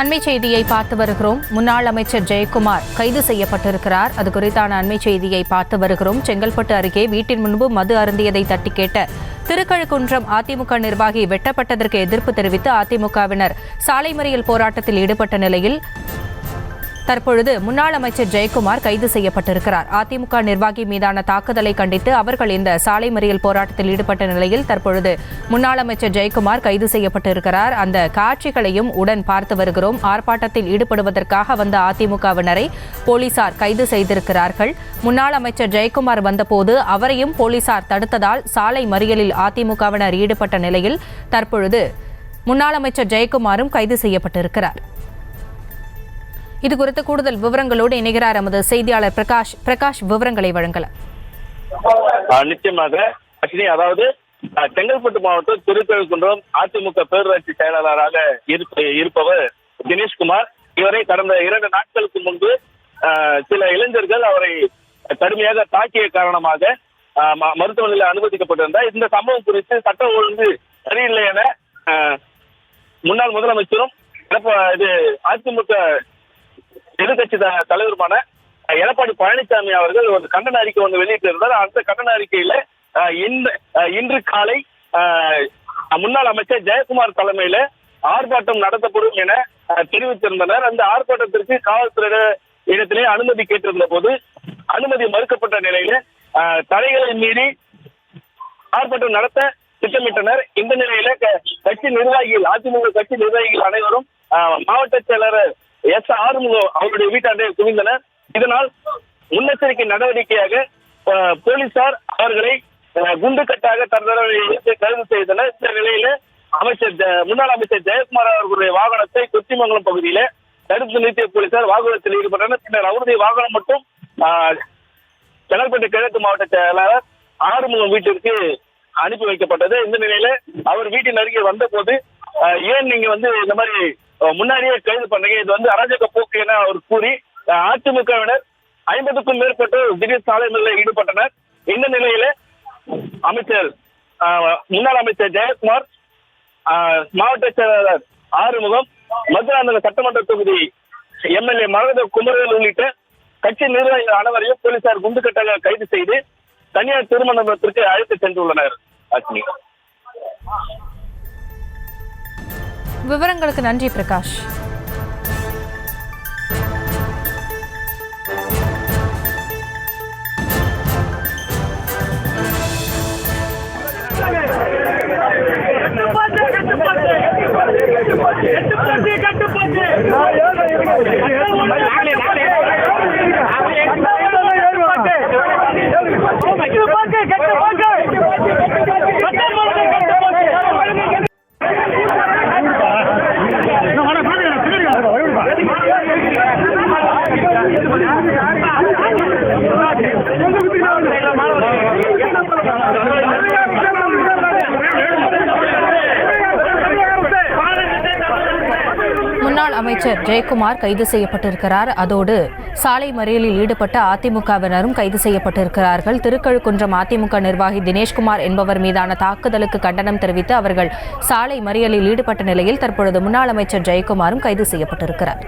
அண்மை செய்தியை பார்த்து வருகிறோம். முன்னாள் அமைச்சர் ஜெயக்குமார் கைது செய்யப்பட்டிருக்கிறார். அது குறித்தான அண்மை செய்தியை பார்த்து வருகிறோம். செங்கல்பட்டு அருகே வீட்டின் முன்பு மது அருந்தியதை தட்டி கேட்ட திருக்கழுக்குன்றம் அதிமுக நிர்வாகி வெட்டப்பட்டதற்கு எதிர்ப்பு தெரிவித்து அதிமுகவினர் சாலை மறியல் போராட்டத்தில் ஈடுபட்ட நிலையில் தற்பொழுது முன்னாள் அமைச்சர் ஜெயக்குமார் கைது செய்யப்பட்டிருக்கிறார். அதிமுக நிர்வாகி மீதான தாக்குதலை கண்டித்து அவர்கள் இந்த சாலை மறியல் போராட்டத்தில் ஈடுபட்ட நிலையில் தற்பொழுது முன்னாள் அமைச்சர் ஜெயக்குமார் கைது செய்யப்பட்டிருக்கிறார். அந்த காட்சிகளையும் உடன் பார்த்து வருகிறோம். ஆர்ப்பாட்டத்தில் ஈடுபடுவதற்காக வந்த அதிமுகவினரை போலீசார் கைது செய்திருக்கிறார்கள். முன்னாள் அமைச்சர் ஜெயக்குமார் வந்தபோது அவரையும் போலீசார் தடுத்ததால் சாலை மறியலில் அதிமுகவினர் ஈடுபட்ட நிலையில் தற்பொழுது முன்னாள் அமைச்சர் ஜெயக்குமாரும் கைது செய்யப்பட்டிருக்கிறார். இது குறித்த கூடுதல் விவரங்களோடு இணைகிறார் எமது செய்தியாளர் பிரகாஷ் விவரங்களை வழங்கலாம். நிச்சயமாக அதாவது செங்கல்பட்டு மாவட்டம் திருக்கழுக்குன்றம் அதிமுக பேரூராட்சி செயலாளராக இருப்பவர் தினேஷ்குமார். இவரை கடந்த 2 நாட்களுக்கு முன்பு சில இளைஞர்கள் அவரை கடுமையாக தாக்கிய காரணமாக மருத்துவமனையில் அனுமதிக்கப்பட்டிருந்தார். இந்த சம்பவம் குறித்து சட்ட ஒழுங்கு சரியில்லை என முன்னாள் முதலமைச்சரும் அதிமுக எதிர்கட்சி தலைவருமான எடப்பாடி பழனிசாமி அவர்கள் ஒரு கண்டன அறிக்கை ஒன்று வெளியிட்டிருந்தார். அந்த கண்டன அறிக்கையில இன்று காலை முன்னாள் அமைச்சர் ஜெயக்குமார் தலைமையில ஆர்ப்பாட்டம் நடத்தப்படும் என தெரிவித்திருந்தனர். அந்த ஆர்ப்பாட்டத்திற்கு காவல்துறை இடத்திலே அனுமதி கேட்டிருந்த போது அனுமதி மறுக்கப்பட்ட நிலையில தடைகளை மீறி ஆர்ப்பாட்டம் நடத்த திட்டமிட்டனர். இந்த நிலையில கட்சி நிர்வாகிகள் அதிமுக கட்சி நிர்வாகிகள் அனைவரும் மாவட்ட செயலர் எஸ் ஆறுமுகம் அவருடைய வீட்டாண்டே குவிந்தனர். இதனால் முன்னெச்சரிக்கை நடவடிக்கையாக போலீசார் அவர்களை குண்டுக்கட்டாக கைது செய்தனர். இந்த நிலையில முன்னாள் அமைச்சர் ஜெயக்குமார் அவர்களுடைய வாகனத்தை கொச்சிமங்கலம் பகுதியில தடுத்து நிறுத்திய போலீசார் வாகனத்தில் ஈடுபட்டனர். பின்னர் அவருடைய வாகனம் மட்டும் செங்கல்பட்டு கிழக்கு மாவட்ட செயலாளர் ஆறுமுகம் வீட்டிற்கு அனுப்பி வைக்கப்பட்டது. இந்த நிலையில அவர் வீட்டின் அருகே வந்த போது ஏன் நீங்க இந்த மாதிரி முன்னாடியே கைது பண்ணீங்க, இது அராஜக போக்கு என அவர் கூறி அதிமுகவினர் 50க்கும் மேற்பட்டோர் திடீர் சாலை மறியலில் ஈடுபட்டனர். இந்த நிலையில முன்னாள் அமைச்சர் ஜெயக்குமார், மாவட்ட செயலாளர் ஆறுமுகம், மதுராந்தகம் சட்டமன்ற தொகுதி எம்எல்ஏ மரகத குமரவேல் உள்ளிட்ட கட்சி நிர்வாகிகள் அனைவரையும் போலீசார் குண்டுக்கட்டாக கைது செய்து தனியார் திருமணத்திற்கு அழைத்து சென்றுள்ளனர். விவரங்களுக்கு நன்றி பிரகாஷ். முன்னாள் அமைச்சர் ஜெயக்குமார் கைது செய்யப்பட்டிருக்கிறார். அதோடு சாலை மறியலில் ஈடுபட்ட அதிமுகவினரும் கைது செய்யப்பட்டிருக்கிறார்கள். திருக்கழுக்குன்றம் அதிமுக நிர்வாகி தினேஷ்குமார் என்பவர் மீதான தாக்குதலுக்கு கண்டனம் தெரிவித்து அவர்கள் சாலை மறியலில் ஈடுபட்ட நிலையில் தற்பொழுது முன்னாள் அமைச்சர் ஜெயக்குமாரும் கைது செய்யப்பட்டிருக்கிறார்.